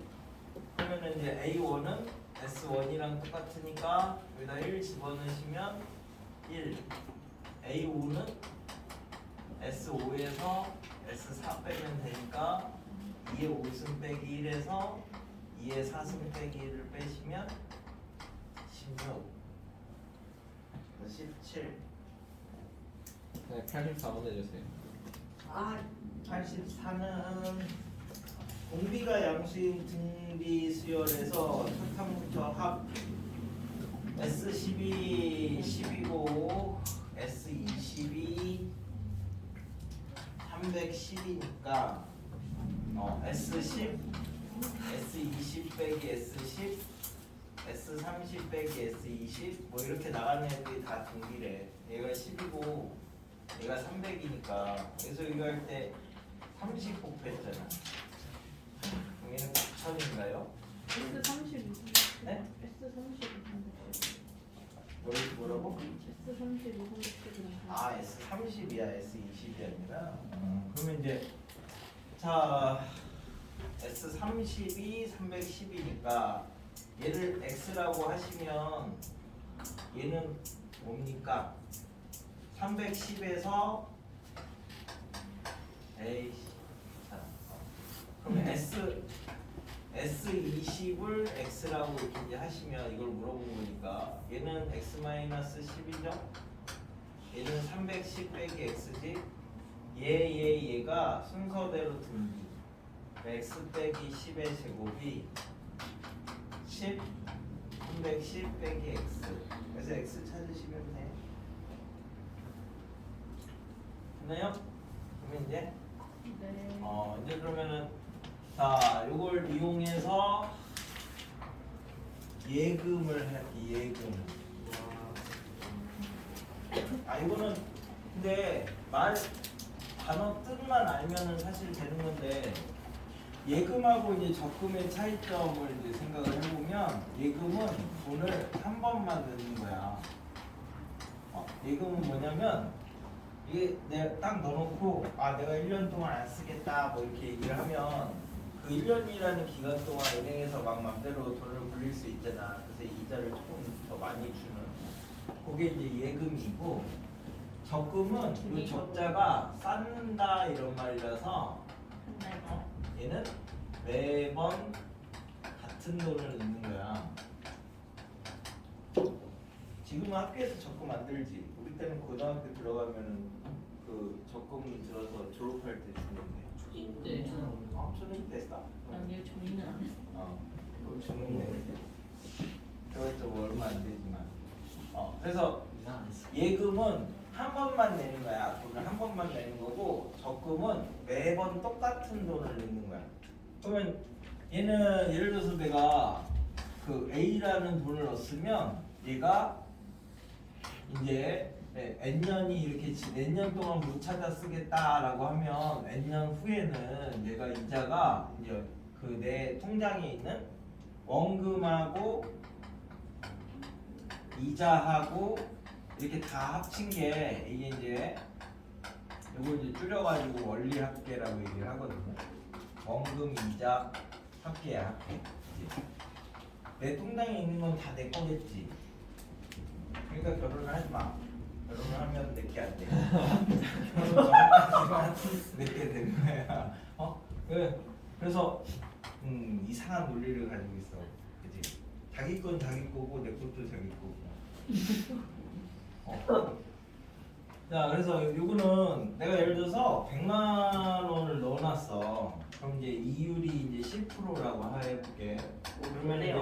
그러면 이제 A1은 S1이랑 똑같으니까 여기다 1 집어넣으시면 1 A5는 S5에서 S4 빼면 되니까 2의 5승 빼기 1에서 2의 4승 빼기 1을 빼시면 16 17 그냥 84번 해주세요. 아, 84는 공비가 양수인 등비 수열에서 첫 항부터 합 S12 10이고 S22 310이니까 S10 S20 빼기 S10 S30 빼기 S20 뭐 이렇게 나가는 애들이 다 등비래. 얘가 10이고 얘가 300이니까 그래서 이거 할 때 30 곱했잖아. 그럼 얘는 9천인가요? S32. 네? S32. 뭐라고? S32. 300이랑. 아 S30이야 S20이 아니라 그러면 이제 자 S30이 310이니까 얘를 X라고 하시면 얘는 뭡니까? 310에서 에이씨 자, 그러면 S20을 X라고 이렇게 이제 하시면 이걸 물어본 거니까 얘는 X-10이죠? 얘는 310 빼기 X지? 얘가 순서대로 등기 X 빼기 10의 제곱이 10, 310 빼기 X 그래서 X 찾으시면 돼 됐나요? 그러면 이제 네. 이제 그러면은 자 요걸 이용해서 예금을 할게 예금 이거는 근데 단어 뜻만 알면은 사실 되는 건데 예금하고 이제 적금의 차이점을 이제 생각을 해보면 예금은 돈을 한 번만 넣는 거야. 예금은 뭐냐면 이게 내가 딱 넣어놓고 내가 1년 동안 안 쓰겠다 뭐 이렇게 얘기를 하면 그 1년이라는 기간 동안 은행에서 막 맘대로 돈을 굴릴 수 있잖아. 그래서 이자를 조금 더 많이 주는 그게 이제 예금이고 적금은 이 적자가 쌓는다 이런 말이라서 얘는 매번 같은 돈을 넣는 거야. 지금은 학교에서 적금 안 들지. 우리 때는 고등학교 들어가면은 그 적금 들어서 졸업할 때 주는데. 초인데. 초능 됐어. 아니요, 저희는 안 했어. 그럼 초능 돼. 그것도 뭐 얼마 안 되지만. 그래서 이상했어. 예금은 한 번만 내는 거야. 돈을 한 번만 내는 거고 적금은 매번 똑같은 돈을 내는 거야. 그러면 얘는 예를 들어서 내가 그 A라는 돈을 넣었으면 얘가 이제 N년이 이렇게 N년 동안 못 찾아 쓰겠다라고 하면 N년 후에는 얘가 이자가 이제 그 내 통장에 있는 원금하고 이자하고 이렇게 다 합친 게 이게 이제 이걸 이제 줄여가지고 원리합계라고 얘기를 하거든요. 원금 이자 합계야 합계. 그치? 내 통장에 있는 건 다 내 거겠지. 그러니까 결혼을 하지 마. 결혼을 하면 내게 안 돼. 결혼 전까지만 내게 되는 거야. 그래서 이상한 논리를 가지고 있어. 그치? 자기 건 자기 거고 내 것도 자기 거고. 자, 그래서 요거는 내가 예를 들어서 100만 원을 넣어놨어. 그럼 이제 이율이 이제 10%라고 해볼게. 그러면 이제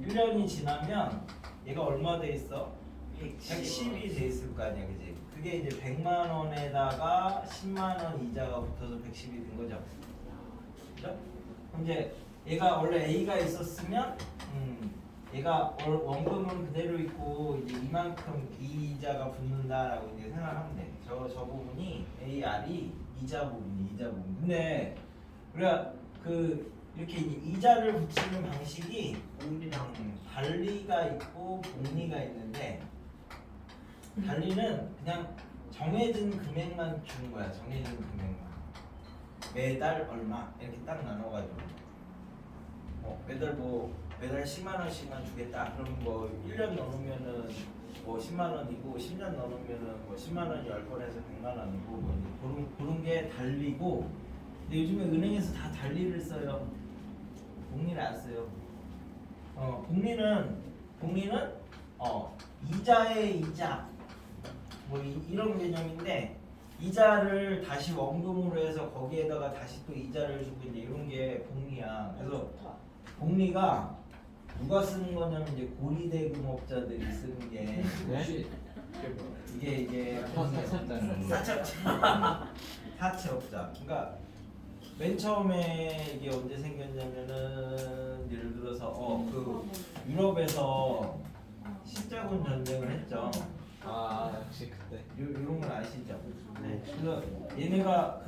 1년이 지나면 얘가 얼마 돼 있어? 110이 돼 있을 거 아니야, 그지? 그게 이제 100만 원에다가 10만 원 이자가 붙어서 110이 된 거죠. 그죠? 그럼 이제 얘가 원래 A가 있었으면 얘가 원금은 그대로 있고 이제 이만큼 이자가 붙는다라고 이제 생각하면 돼. 저 부분이 AR이 이자 부분. 근데 우리가 그 이렇게 이자를 붙이는 방식이 달리가 있고 복리가 있는데 달리는 그냥 정해진 금액만 주는 거야. 정해진 금액만. 매달 얼마 이렇게 딱 나눠가지고 매달 10만 원씩만 주겠다. 그럼 뭐 1년 넘으면은 뭐 10만 원이고 10년 넘으면은 뭐 10만 원이 10번 해서 100만 원이고 뭐 이제 그런 게 달리고. 근데 요즘에 은행에서 다 달리를 써요. 복리를 안 써요. 복리는 이자의 이자 뭐 이런 개념인데 이자를 다시 원금으로 해서 거기에다가 다시 또 이자를 주고 이제 이런 게 복리야. 그래서 복리가 누가 쓰는 거냐면 이제 고리대금업자들이 쓰는 게 네? 이게 사채업자. 그러니까 맨 처음에 이게 언제 생겼냐면은 예를 들어서 그 유럽에서 십자군 전쟁을 했죠. 역시 그때. 이런 건 아시죠? 네. 그래서 얘네가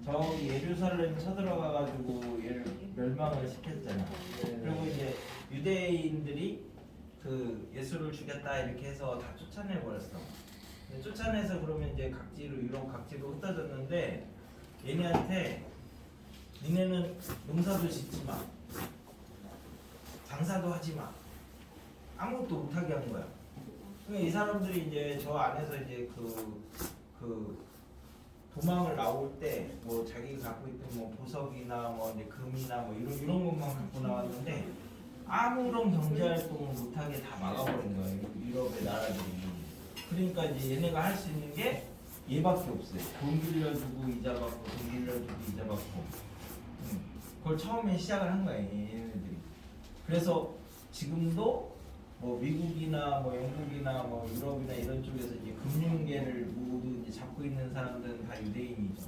저기 예루살렘 쳐들어가가지고 얘를 멸망을 시켰잖아. 그리고 이제 유대인들이 그 예수를 죽였다 이렇게 해서 다 쫓아내 버렸어. 쫓아내서 그러면 이제 유럽 각지로 흩어졌는데 얘네한테 니네는 농사도 짓지 마, 장사도 하지 마, 아무것도 못하게 한 거야. 그러니까 이 사람들이 이제 저 안에서 이제 그 도망을 나올 때 뭐 자기가 갖고 있던 뭐 보석이나 뭐 이제 금이나 뭐 이런 것만 갖고 나왔는데 아무런 경제 활동을 못하게 다 막아버린 거예요. 유럽의 나라들이. 그러니까 이제 얘네가 할 수 있는 게 얘밖에 없어요. 돈 빌려주고 이자 받고, 돈 빌려주고 이자 받고. 그걸 처음에 시작을 한 거예요, 얘네들이. 그래서 지금도 뭐 미국이나 뭐 영국이나 뭐 유럽이나 이런 쪽에서 이제 금융계를 모두 이제 잡고 있는 사람들은 다 유대인이죠.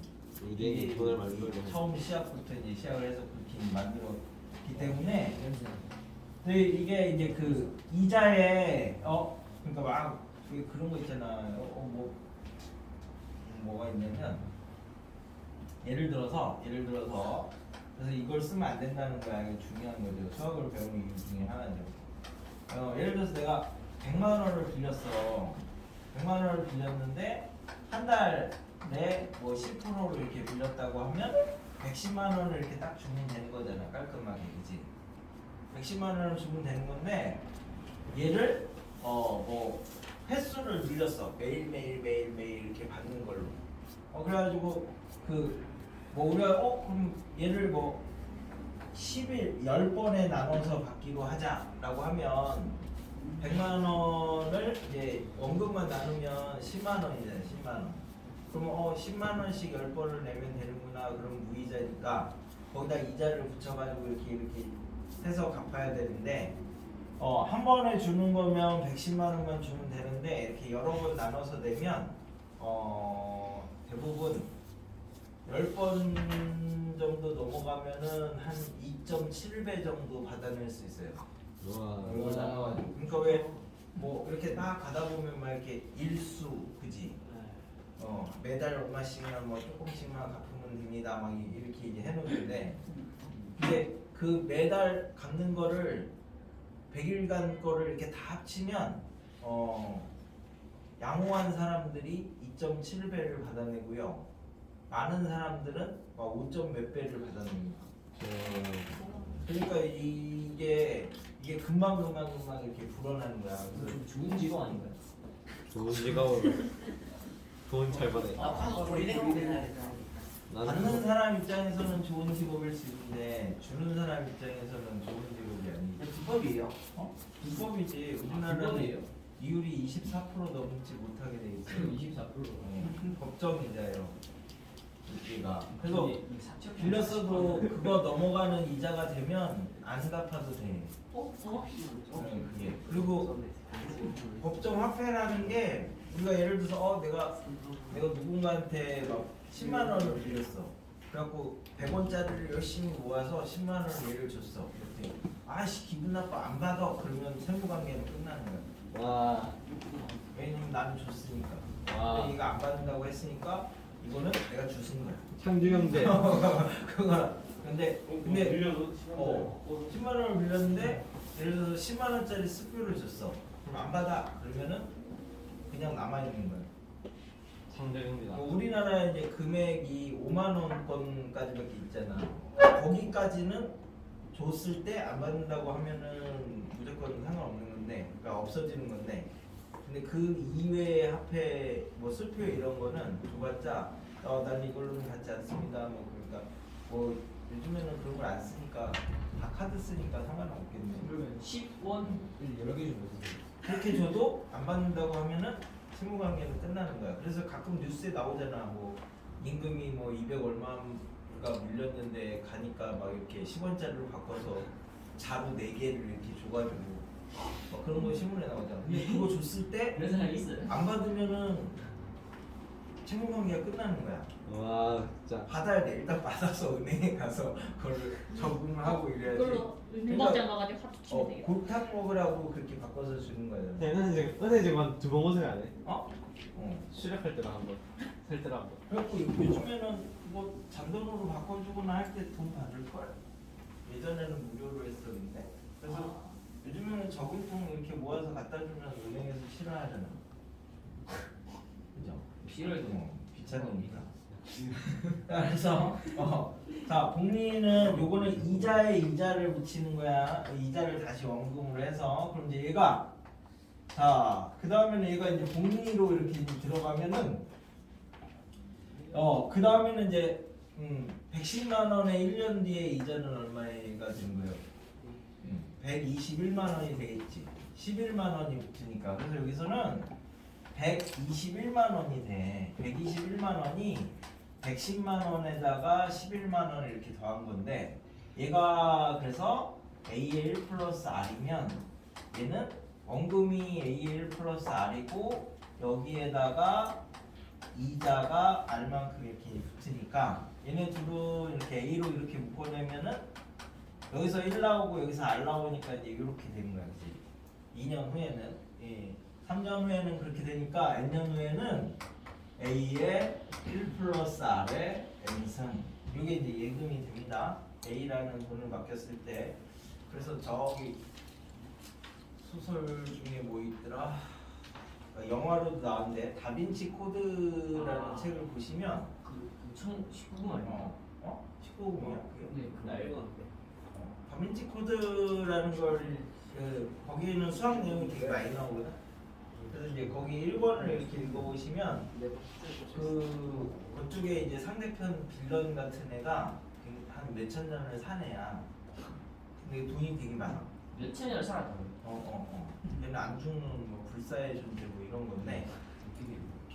유대인이 돈을 만들고. 처음 시작부터 이제 시작을 해서 그렇게 만들었기 때문에. 근데 이게 이제 그 이자에 그러니까 막 그런 거 있잖아. 뭐가 있냐면 예를 들어서 그래서 이걸 쓰면 안 된다는 거야. 이게 중요한 거죠. 수학을 배우는 이유 중에 하나죠. 예를 들어서 내가 100만 원을 빌렸어. 100만 원을 빌렸는데 한 달에 뭐 10%로 이렇게 빌렸다고 하면 110만 원을 이렇게 딱 주면 되는 거잖아. 깔끔하게, 그지? 110만 원을 주면 되는 건데 얘를 뭐 횟수를 늘렸어. 매일 이렇게 받는 걸로. 그래가지고 뭐 우리가 그럼 얘를 뭐 10번에 나눠서 받기로 하자라고 하면 100만 원을 이제 원금만 나누면 10만 원이잖아요. 10만 원. 그럼 10만 원씩 10번을 내면 되는구나. 그럼 무이자니까 거기다 이자를 붙여가지고 이렇게 해서 갚아야 되는데 한 번에 주는 거면 110만 원만 주면 되는데 이렇게 여러 번 나눠서 내면 대부분 10번 정도 넘어가면은 한 2.7배 정도 받아낼 수 있어요. 우와. 이걸 나눠가지고. 그러니까 왜 뭐 이렇게 딱 가다 보면 막 이렇게 일수 그지? 매달 얼마씩이나 뭐 조금씩만 갚으면 됩니다. 막 이렇게 이제 해놓는데 근데 그 매달 갚는 거를 100일간 거를 이렇게 다 합치면 양호한 사람들이 2.7배를 받아내고요. 많은 사람들은 막 5점 몇 배를 받아냅니다. 그러니까 이게 금방 이렇게 불어나는 거야. 그래서 좀 좋은 직업 아닌가요? 좋은 직업으로 돈 잘 버네. 과거 우리네가 우리나라에서 받는 사람 입장에서는 좋은 직업일 수 있는데 주는 사람 입장에서는 좋은 직업이 아니지. 불법이에요. 불법이지. 우리나라는 불법이에요. 이율이 24% 넘지 못하게 돼 있어요. 24%. 법정이자예요. 우리가 그래서 빌렸어도 그거 넘어가는 이자가 되면 안 갚아도 돼. 그게 그리고 법정 화폐라는 게 우리가 예를 들어서 내가 누군가한테 막 10만 원을 빌렸어. 그래갖고 100원짜리를 열심히 모아서 10만 원을 얘를 줬어. 그랬더니 아씨 기분 나빠 안 받아. 그러면 세무관계는 끝나는 거야. 와. 왜냐면 나는 줬으니까. 와. 근데 얘가 안 받는다고 했으니까 이거는 내가 주신 거야. 창규형제. 그거라. 근데 10만 원을 빌렸는데 예를 들어서 10만 원짜리 습유를 줬어. 그럼 안 받아. 그러면은 그냥 남아 있는 거야. 창규형제다. 우리나라에 이제 금액이 5만 원권까지밖에 있잖아. 거기까지는 줬을 때 안 받는다고 하면은 무조건 상관없는 건데, 그러니까 없어지는 건데. 근데 그 이외의 화폐, 뭐 술표 이런 거는 줘봤자, 난 이걸로는 받지 않습니다. 뭐 그러니까 뭐 요즘에는 그런 걸 안 쓰니까 다 카드 쓰니까 상관은 없겠네. 그러면 10원을 여러 개 주면 되세요. 그렇게 줘도 안 받는다고 하면은 채무관계는 끝나는 거야. 그래서 가끔 뉴스에 나오잖아. 뭐 임금이 뭐 200 얼마가 물렸는데 가니까 막 이렇게 10원짜리로 바꿔서 자루 4개를 이렇게 줘가지고 막 그런 거 신문에 나오잖아. 근데 그거 줬을 때 그런 사람이 있어요. 안 받으면은 채무관계가 끝나는 거야. 와 진짜. 받아야 돼. 일단 받아서 은행에 가서 그걸 적응을 하고 이래야지. 그걸로 은행장 가가지고 하트 치면 되겠다. 골탕 먹으라고 그렇게 바꿔서 주는 거야. 은행 지금 한 2번 오세요 안 해? 어? 출력할 때랑 한 번, 살 때랑 한 번. 그래갖고 요즘에는 뭐 잔돈으로 바꿔주거나 할 때 돈 받을 걸. 예전에는 무료로 했었는데. 그래서 요즘에는 저금통 이렇게 모아서 갖다 주면 은행에서 싫어하잖아. 그죠? 필요해도 귀찮으니까. 그래서 자 복리는 요거는 이자에 이자를 붙이는 거야. 이자를 다시 원금으로 해서 그럼 이제 얘가 그 다음에는 얘가 이제 복리로 이렇게 이제 들어가면은 그 다음에는 이제 110만 원에 1년 뒤에 이자는 얼마가 되는 거예요? 121만 원이 되겠지. 11만 원이 붙으니까. 그래서 여기서는 121만 원이 돼. 121만 원이 110만 원에다가 11만 원을 이렇게 더한 건데 얘가 그래서 A의 1 플러스 R이면 얘는 원금이 A의 1 플러스 R이고 여기에다가 이자가 R만큼 이렇게 붙으니까 얘네 둘은 이렇게 A로 이렇게 묶어내면은 여기서 1 나오고 여기서 R 나오니까 이제 이렇게 되는 거야. 그치? 2년 후에는 3년 후에는 그렇게 되니까 N년 후에는 A의 1 플러스 R의 N승 이게 이제 예금이 됩니다. A라는 돈을 맡겼을 때. 그래서 저기 소설 중에 뭐 있더라? 영화로도 나왔는데 다빈치 코드라는 책을 보시면 19금 아니에요? 19금이야 그게? 네, 그 읽었는데. 다빈치 코드라는 걸 거기에는 수학 내용이 되게 많이 나오거든. 그래서 이제 거기 1권을 이렇게 읽어보시면 그쪽에 이제 상대편 빌런 같은 애가 한 몇천 년을 산 애야. 근데 돈이 되게 많아. 몇천 년을 살았다고요? 얘는 안 죽는 뭐 불사의 존재 뭐 이런 건데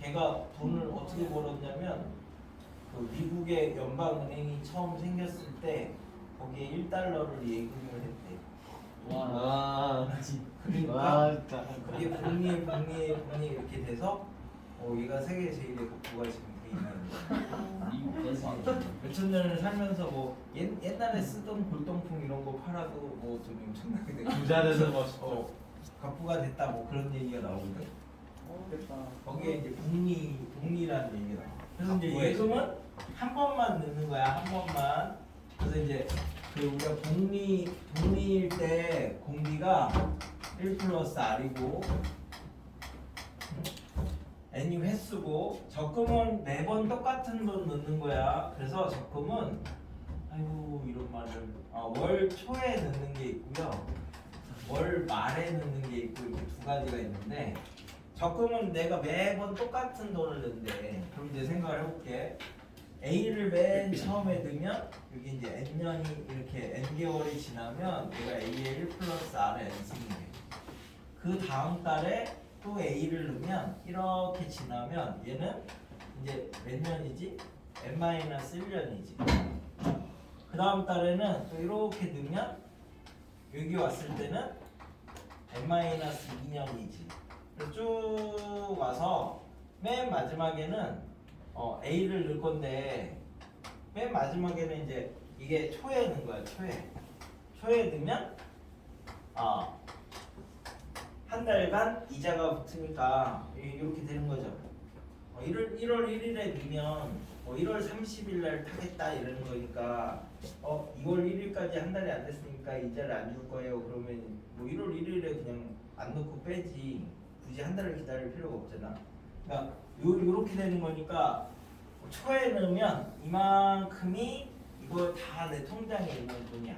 걔가 돈을 어떻게 벌었냐면 그 미국의 연방은행이 처음 생겼을 때 거기에 1달러를 예금을 했대. 와. 그러니까 진짜. 그게 복리 이렇게 돼서 얘가 세계 제일의 국부가 지금 돼 있는 미국까지. 몇천 년을 살면서 뭐 옛날에 쓰던 골동품 이런 거 팔아도 뭐 돈이 엄청나게 되고 부자 되는 거. 갑부가 됐다 뭐 그런 얘기가 나오거든. 됐다. 거기에 이제 복리라는 얘기가 나와. 그래서 이제 갑부의 예금은 한 번만 넣는 거야, 한 번만. 그래서 이제 그 우리가 복리일 때 공비가 1 플러스 R이고 N이 횟수고 적금은 매번 똑같은 돈 넣는 거야. 그래서 적금은 아이고 이런 말을 월 초에 넣는 게 있고요. 월 말에 넣는 게 있고 이렇게 두 가지가 있는데 적금은 내가 매번 똑같은 돈을 넣는데 그럼 이제 생각을 해볼게. A를 맨 처음에 넣으면 여기 이제 N년이 이렇게 N개월이 지나면 얘가 A의 1 플러스 R의 N승이 돼. 그 다음 달에 또 A를 넣으면 이렇게 지나면 얘는 이제 몇 년이지? N-1년이지. 그 다음 달에는 또 이렇게 넣으면 여기 왔을 때는 N-2년이지. 그래서 쭉 와서 맨 마지막에는 A를 넣을 건데 맨 마지막에는 이제 이게 초에 넣는 거야. 초에 넣으면 한 달간 이자가 붙으니까 이렇게 되는 거죠. 1월 1일에 넣으면 1월 30일 날 타겠다 이러는 거니까 2월 1일까지 한 달이 안 됐으니까 이자를 안 줄 거예요. 그러면 뭐 1월 1일에 그냥 안 넣고 빼지. 굳이 한 달을 기다릴 필요가 없잖아. 그러니까 요렇게 되는 거니까 초에 넣으면 이만큼이 이거 다 내 통장에 있는 돈이야.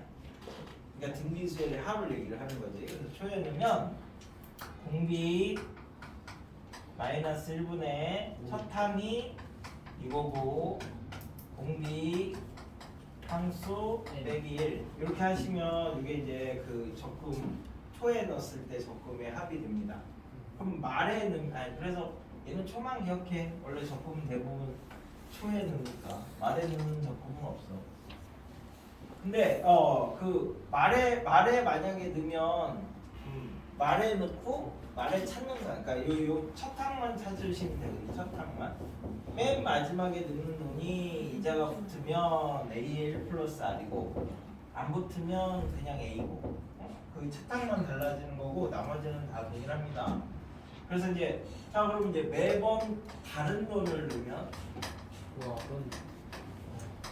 그러니까 등비수열의 합을 얘기를 하는 거지. 그래서 초에 넣으면 공비 마이너스 1분의 첫 항이 이거고 공비 항수 빼기 1 이렇게 하시면 이게 이제 그 적금 초에 넣었을 때 적금의 합이 됩니다. 그럼 말에 넣으면 그래서 얘는 초만 기억해. 원래 적금은 대부분 초에 넣으니까 말에 넣는 적금은 없어. 근데 그 말에 만약에 넣으면 말에 넣고 말에 찾는 거야. 그러니까 요 첫 항만 찾으시면 되거든요. 첫 항만. 맨 마지막에 넣는 돈이 이자가 붙으면 A의 1 플러스 R이고 안 붙으면 그냥 A고 그 첫 항만 달라지는 거고 나머지는 다 동일합니다. 그래서 이제 자 그럼 이제 매번 다른 돈을 넣으면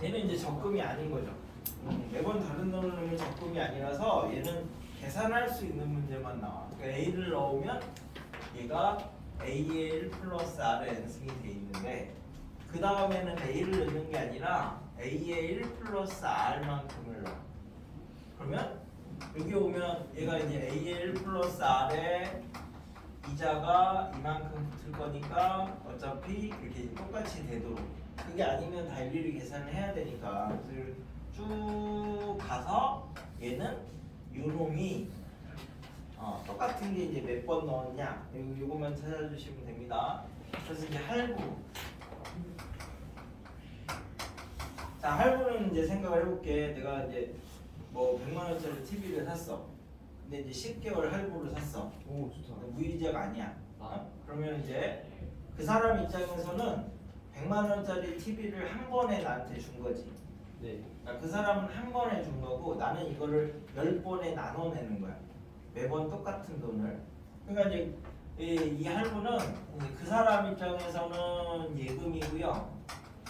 얘는 이제 적금이 아닌 거죠. 매번 다른 돈을 넣으면 적금이 아니라서 얘는 계산할 수 있는 문제만 나와. 그러니까 A를 넣으면 얘가 A의 1 플러스 R의 N승이 돼 있는데 그 다음에는 A를 넣는 게 아니라 A의 1 플러스 R만큼을 넣어. 그러면 여기 오면 얘가 이제 A의 1 플러스 R의 이자가 이만큼 붙을 거니까 어차피 이렇게 똑같이 되도록 그게 아니면 다 일일이 계산을 해야 되니까 그래서 쭉 가서 얘는 요놈이 똑같은 게 이제 몇 번 넣었냐 요거만 찾아주시면 됩니다. 그래서 이제 할부 자 할부는 이제 생각을 해볼게. 내가 이제 뭐 100만원짜리 TV를 샀어. 근데 이제 10개월 할부를 샀어. 오 좋다. 무이자가 아니야. 그러면 이제 그 사람 입장에서는 100만원짜리 TV를 한 번에 나한테 준 거지. 네. 그러니까 그 사람은 한 번에 준 거고 나는 이거를 10번에 나눠내는 거야. 매번 똑같은 돈을. 그러니까 이제 이 할부는 그 사람 입장에서는 예금이고요.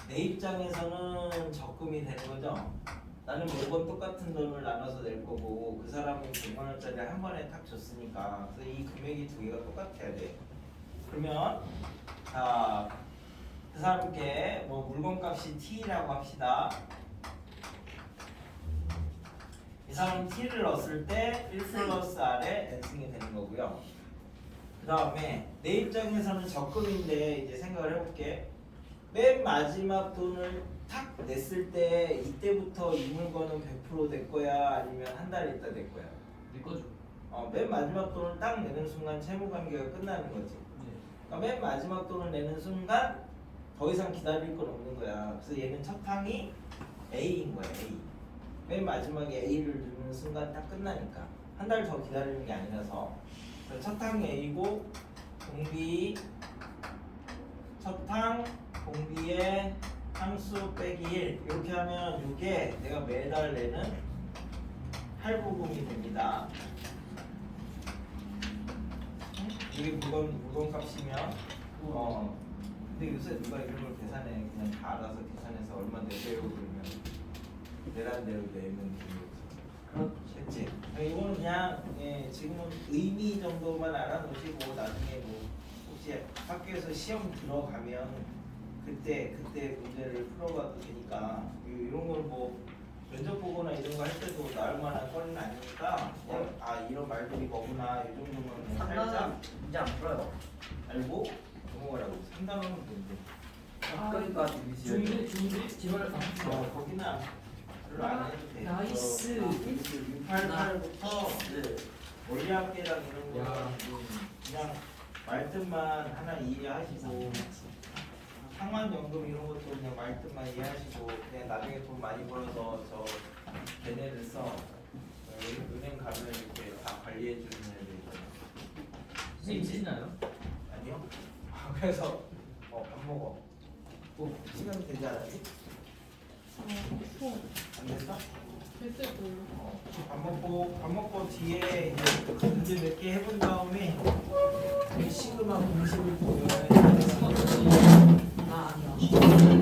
내 입장에서는 적금이 되는 거죠. 나는 매번 똑같은 돈을 나눠서 낼 거고 그 사람은 100만원짜리 한 번에 딱 줬으니까 그래서 이 금액이 두 개가 똑같아야 돼. 그러면 자, 그 사람께 뭐 물건값이 T라고 합시다. 이 사람은 T를 넣었을 때 1 플러스 R의 N승이 되는 거고요. 그 다음에 내 입장에서는 적금인데 이제 생각을 해볼게. 맨 마지막 돈을 탁 냈을 때 이때부터 이 물건은 100% 내 거야 아니면 한 달 있다 내 거야? 내 거죠. 맨 마지막 돈을 딱 내는 순간 채무 관계가 끝나는 거지. 그러니까 맨 마지막 돈을 내는 순간 더 이상 기다릴 건 없는 거야. 그래서 얘는 첫 항이 A인 거야. A. 맨 마지막에 A를 누르는 순간 딱 끝나니까 한 달 더 기다리는 게 아니라서 그래서 첫 항이 A고 공비 첫 항 공비의 함수 빼기 1 이렇게 하면 이게 내가 매달 내는 할부금이 됩니다. 이게 물건값이면 근데 요새 누가 이런 걸 계산해 그냥 다 알아서 계산해서 얼마 내세요 그러면 내란 대로 내면 되는 그렇지. 이거는 그냥 지금은 의미 정도만 알아놓으시고 나중에 뭐 혹시 학교에서 시험 들어가면 그때 문제를 풀어가도 되니까 이런 걸 뭐 면접 보거나 이런 거 할 때도 나올 만한 거는 아니니까 그냥 이런 말들이 뭐구나 이 정도면 그냥 살짝 상담은 이제 안 풀어요. 알고 넘어가라고. 3단원은 뭔데? 그러니까 중대 제발 거기는 별로 안 해도 돼. 나이스. 688부터 원리합계랑 이런 거 야. 그냥 말뜻만 하나 이해하시고 상환연금 이런 것도 그냥 말뜻만 이해하시고 그냥 나중에 돈 많이 벌어서 저 걔네를 써 은행 가면 이렇게 다 관리해 주는 애들 선생님 쓰시나요? 아니요? 그래서 밥 먹어. 시간 되지 않았지? 안 됐어? 됐을 걸로. 밥 먹고 뒤에 이제 문제 몇 개 해본 다음에 시그마 공식을 보면 아니야.